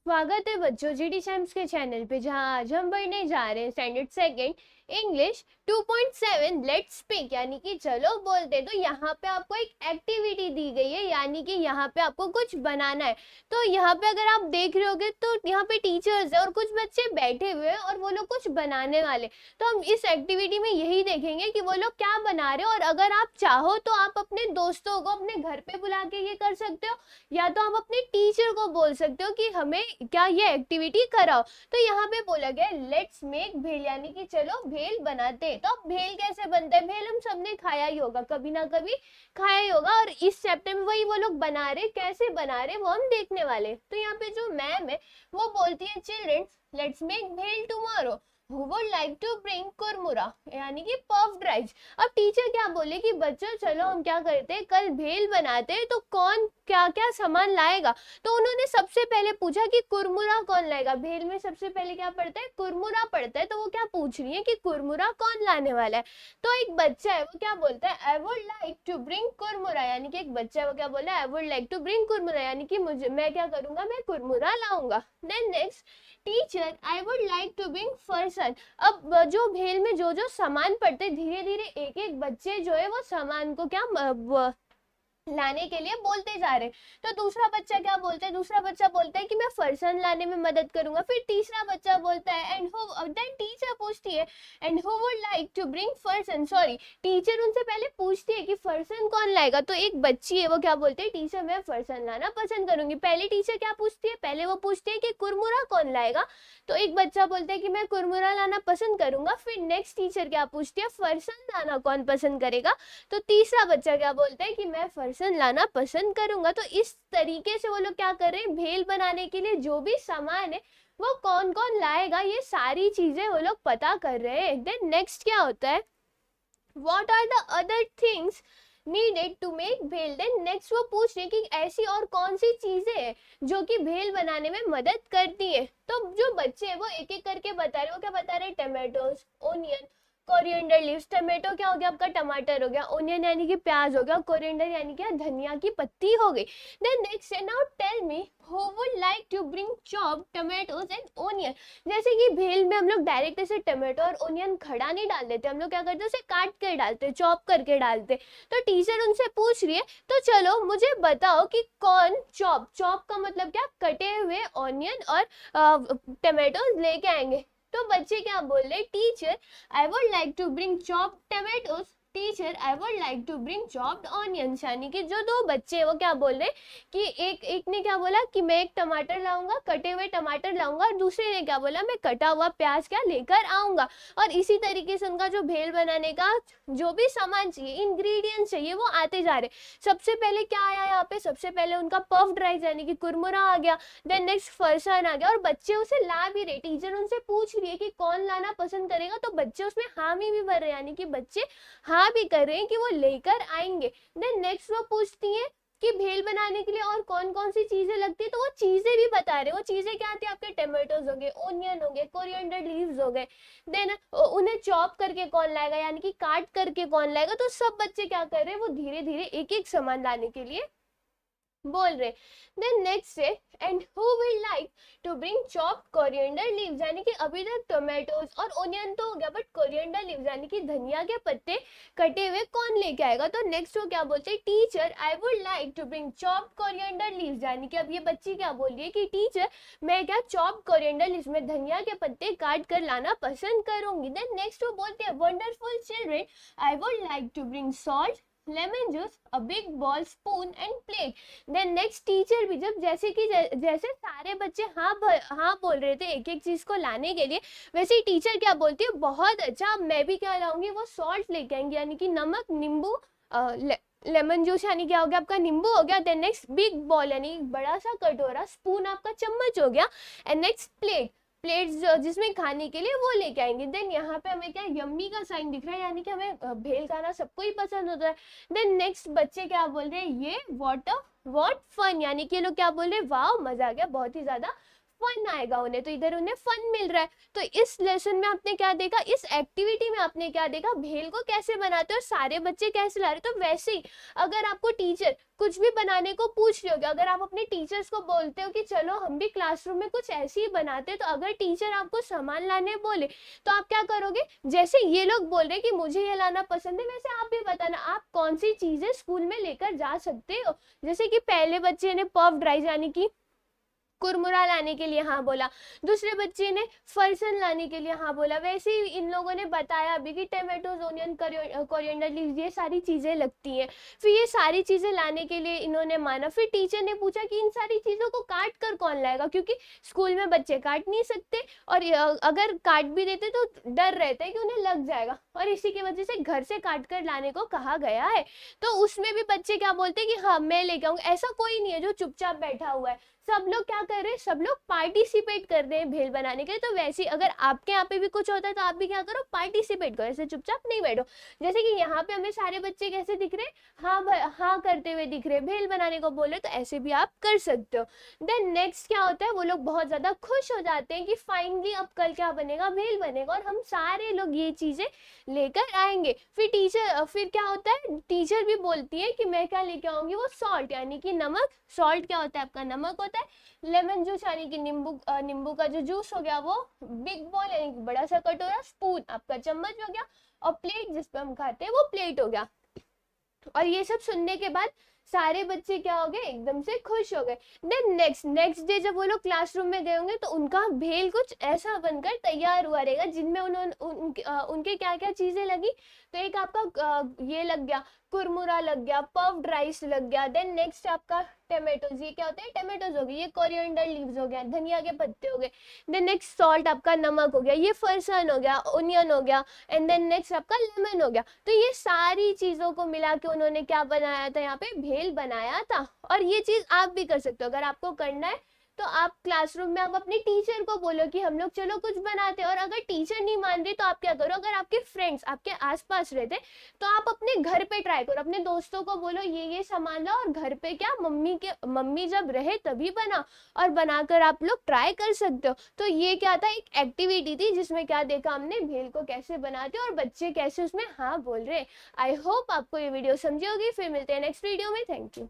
स्वागत है बच्चों जीडी साइंस के चैनल पे, जहां आज हम पढ़ने जा रहे हैं standard second English 2.7 let's speak, यानी कि चलो बोलते। तो यहाँ पे आपको एक एक्टिविटी दी गई है, यानी कि यहाँ पे आपको कुछ बनाना है। तो यहाँ पे अगर आप देख रहे होगे तो यहाँ पे टीचर्स है और कुछ बच्चे बैठे हुए हैं और वो लोग कुछ बनाने वाले। तो हम इस एक्टिविटी में यही देखेंगे कि वो लोग क्या बना रहे हो, और अगर आप चाहो तो आप अपने दोस्तों को अपने घर पे बुला के ये कर सकते हो, या तो आप अपने टीचर को बोल सकते हो कि हमें क्या ये एक्टिविटी कराओ। तो यहाँ पे बोला गया लेट्स मेक भेल, यानी कि चलो भेल बनाते हैं। तो अब भेल कैसे बनता है? भेल हम सबने खाया ही होगा, कभी ना कभी खाया ही होगा, और इस चैप्टर में वही वो लोग बना रहे, कैसे बना रहे वो हम देखने वाले। तो यहाँ पे जो मैम है वो बोलती है children let's make bhel tomorrow, who would like to bring kurmura, यानी कि पफ्ड राइस। अब टीचर क्या बोले कि बच्चों चलो हम क्या करते हैं, कल भेल बनाते हैं, तो कौन क्या क्या सामान लाएगा। तो उन्होंने सबसे पहले पूछा कि कुरमुरा कौन लाएगा। भेल में सबसे पहले क्या पड़ता है? कुरमुरा पड़ता है। तो वो क्या पूछ रही है कि कुरमुरा कौन लाने वाला है। तो एक बच्चा है वो क्या बोलता है, I would like to bring kurmura, यानी कि एक बच्चा है वो क्या बोला, I would like to bring kurmura, यानी कि मुझे मैं क्या करूंगा, मैं कुरमुरा लाऊंगा। Then next teacher I would like to bring farsan. अब जो भेल में जो जो सामान पड़ते, धीरे धीरे एक एक बच्चे जो है वो सामान को क्या लाने के लिए बोलते जा रहे। तो दूसरा बच्चा क्या बोलता है? दूसरा बच्चा बोलता है कि मैं फरसन लाने में मदद करूंगा। फिर तीसरा बच्चा बोलता है एंड हु, देन टीचर पूछती है and who would like to bring farsan, sorry teacher उनसे पहले पूछती है कि फरसन कौन लाएगा। तो एक बच्ची है वो क्या बोलती है, टीचर मैं फरसन लाना पसंद करूंगी। पहले टीचर क्या पूछती है? पहले वो पूछती है कि कुरमुरा कौन लाएगा। तो एक बच्चा बोलता है कि मैं कुरमुरा लाना पसंद करूंगा। फिर नेक्स्ट टीचर क्या पूछती है, फरसन लाना कौन पसंद करेगा। तो तीसरा बच्चा क्या बोलता है कि मैं फरसन लाना पसंद करूंगा। तो इस तरीके से वो लोग क्या कर रहे हैं, भेल बनाने के लिए जो भी सामान है वो कौन कौन लाएगा, ये सारी चीजें वो लोग पता कर रहे हैं। देन नेक्स्ट क्या होता है, what are the other things needed to make bhel. Then next वो पूछ रहे कि ऐसी और कौन सी चीजें हैं जो कि भेल बनाने में मदद करती है। तो जो बच्चे हैं वो एक एक करके बता रहे, वो क्या बता रहे, tomatoes, onion, coriander leaves. Tomato क्या हो गया आपका, टमाटर हो गया। ओनियन यानी कि प्याज हो गया। कोरिएंडर यानी क्या, धनिया की पत्ती हो गई। देन नेक्स्ट है now tell me who would like to bring chop tomatoes and onion. जैसे कि भेल में हम लोग डायरेक्ट ऐसे टमाटो और ओनियन खड़ा नहीं डाल देते, हम लोग क्या करते हैं उसे काट कर डालते, चॉप करके डालते। तो टीचर उनसे पूछ रही है तो चलो मुझे बताओ कि कौन चॉप, चॉप का मतलब क्या, कटे हुए ऑनियन और टमाटोज लेके आएंगे। तो बच्चे क्या बोल रहे, teacher I would like to bring chop tomatoes, teacher I would like to bring chopped onions. यानी कि जो दो बच्चे हैं वो क्या बोल रहे कि एक ने क्या बोला कि मैं एक टमाटर लाऊंगा, कटे हुए टमाटर लाऊंगा, और दूसरे ने क्या बोला मैं कटा हुआ प्याज क्या लेकर आऊंगा। और इसी तरीके से उनका जो भेल बनाने का जो भी सामान चाहिए, इंग्रेडिएंट्स चाहिए, वो आते जा रहे। सबसे पहले क्या आया यहाँ पे, सबसे पहले उनका पफ्ड राइस यानी कि कुरमुरा आ गया। देन नेक्स्ट फरसान आ गया, और बच्चे उसे ला भी रहे। टीचर उनसे पूछ रही है कि कौन लाना पसंद करेगा, तो बच्चे उसमें हामी भी भर रहे हैं, यानी कि बच्चे हाँ भी कर रहे हैं कि वो लेकर आएंगे। देन नेक्स्ट वो पूछती हैं कि भेल बनाने के लिए और कौन कौन सी चीजें लगती है, तो वो चीजें भी बता रहे हैं। वो चीजें क्या आती है आपके, टमाटोज हो गए, ओनियन हो गए, कोरिएंडर लीव्स हो गए। देन उन्हें चॉप करके कौन लाएगा, यानी कि काट करके कौन लाएगा। तो सब बच्चे क्या कर रहे हैं, वो धीरे धीरे एक एक सामान लाने के लिए बोल रहे। देन नेक्स्ट है and who will like to bring chop coriander leaves, यानी कि अभी तक टोमेटोज और ओनियन तो हो गया, बट कोरिएंडर लीव्स यानी कि धनिया के पत्ते कटे हुए कौन लेके आएगा। तो नेक्स्ट वो क्या बोलते हैं, teacher I would like to bring chop coriander leaves, यानी कि अब ये बच्ची क्या बोल रही है कि टीचर मैं क्या चॉप कोरिएंडर लीव्स में धनिया के पत्ते काट कर लाना पसंद करूंगी। देन नेक्स्ट वो बोलते हैं wonderful children I would like to bring salt, lemon juice, a big ball, spoon and plate. Then next teacher भी जब जैसे कि जैसे सारे बच्चे हाँ बोल रहे थे एक एक चीज को लाने के लिए, वैसे ही टीचर क्या बोलती है, बहुत अच्छा मैं भी क्या लाऊंगी, वो सॉल्ट लेके आएंगे, यानी कि नमक, नींबू, लेमन जूस यानी क्या हो गया आपका, नींबू हो गया। देन नेक्स्ट बिग बॉल यानी बड़ा सा कटोरा, स्पून आपका चम्मच हो गया, एंड नेक्स्ट प्लेट, प्लेट्स जिसमें खाने के लिए वो लेके आएंगे। देन यहाँ पे हमें क्या यम्मी का साइन दिख रहा है, यानी कि हमें भेल खाना सबको ही पसंद होता है। देन नेक्स्ट बच्चे क्या बोल रहे हैं, ये व्हाट फन, यानी कि ये लोग क्या बोल रहे हैं, वाह मजा आ गया, बहुत ही ज्यादा फन आएगा उन्हें, तो इधर उन्हें फन मिल रहा है। तो इस लेसन में आपने क्या देखा, इस एक्टिविटी में आपने क्या देखा, भेल को कैसे बनाते हैं और सारे बच्चे कैसे ला रहे। तो वैसे ही अगर आपको टीचर कुछ भी बनाने को पूछ रहे हो, अगर आप अपने टीचर्स को बोलते हो कि चलो हम भी क्लासरूम में कुछ ऐसे ही बनाते, तो अगर टीचर आपको सामान लाने बोले तो आप क्या करोगे, जैसे ये लोग बोल रहे हैं कि मुझे ये लाना पसंद है, वैसे आप भी बताना आप कौन सी चीजें स्कूल में लेकर जा सकते हो। जैसे कि पहले बच्चे ने पफ्ड राइस यानी कि कुरमुरा लाने के लिए हाँ बोला, दूसरे बच्चे ने फरसन लाने के लिए हाँ बोला, वैसे ही इन लोगों ने बताया अभी कि टमाटोज, ओनियन, कोरिएंडर लीव्स, ये सारी चीज़ें लगती हैं। फिर ये सारी चीज़ें लाने के लिए इन्होंने माना। फिर टीचर ने पूछा कि इन सारी चीज़ों को काट कर कौन लाएगा, क्योंकि स्कूल में बच्चे काट नहीं सकते और अगर काट भी देते तो डर रहता है कि उन्हें लग जाएगा, और इसी की वजह से घर से काट कर लाने को कहा गया है। तो उसमें भी बच्चे क्या बोलते हैं कि हाँ मैं लेके आऊँगा। ऐसा कोई नहीं है जो चुपचाप बैठा हुआ है, सब लोग क्या कर रहे हैं, सब लोग पार्टिसिपेट कर रहे हैं भेल बनाने के लिए। तो वैसे ही अगर आपके यहाँ पे भी कुछ होता है तो आप भी क्या करो, पार्टिसिपेट करो, ऐसे चुपचाप नहीं बैठो। जैसे कि यहाँ पे हमें सारे बच्चे कैसे दिख रहे हैं, हाँ करते हुए दिख रहे हैं, भेल बनाने को बोले, तो ऐसे भी आप कर सकते हो। देन नेक्स्ट क्या होता है, वो लोग बहुत ज्यादा खुश हो जाते हैं कि फाइनली अब कल क्या बनेगा, भेल बनेगा और हम सारे लोग ये चीजें लेकर आएंगे। फिर क्या होता है, टीचर भी बोलती है कि मैं क्या लेके आऊंगी, वो सॉल्ट यानी कि नमक। सॉल्ट क्या होता है, आपका नमक होता है। लेमन जूस यानी कि नींबू का जो जूस हो गया वो। बिग बॉल यानी कि बड़ा सा कटोरा। स्पून आपका चम्मच हो गया, और प्लेट जिस पे हम खाते हैं वो प्लेट हो गया। और ये सब सुनने के बाद सारे बच्चे क्या हो गए, एकदम से खुश हो गए। देन नेक्स्ट डे जब वो लोग क्लासरूम में गए होंगे तो उनका भेल कुछ ऐसा बनकर तैयार हुआ रहेगा जिनमें उनके क्या क्या चीजें लगी। तो एक आपका ये लग गया, कुरमुरा लग गया, पफ्ड राइस लग गया। देन नेक्स्ट आपका टमेटोज, ये क्या होते हैं, टमेटोज हो गए, ये कोरिएंडर लीव्स हो गया, धनिया के पत्ते हो गए। देन नेक्स्ट सॉल्ट आपका नमक हो गया, ये फरसान हो गया, ओनियन हो गया, एंड देन नेक्स्ट आपका लेमन हो गया। तो ये सारी चीजों को मिला के उन्होंने क्या बनाया था, यहाँ पे भेल बनाया था। और ये चीज आप भी कर सकते हो, अगर आपको करना है तो आप क्लासरूम में आप अपने टीचर को बोलो कि हम लोग चलो कुछ बनाते हैं। और अगर टीचर नहीं मान रहे तो आप क्या करो, अगर आपके फ्रेंड्स आपके आसपास रहते तो आप अपने घर पे ट्राई करो, अपने दोस्तों को बोलो ये सामान लाओ, और घर पे क्या मम्मी जब रहे तभी बना, और बनाकर आप लोग ट्राई कर सकते हो। तो ये क्या था, एक एक्टिविटी थी जिसमें क्या देखा हमने, भेल को कैसे बनाते और बच्चे कैसे उसमें हाँ बोल रहे। आई होप आपको ये वीडियो समझी होगी। फिर मिलते हैं नेक्स्ट वीडियो में। Thank you.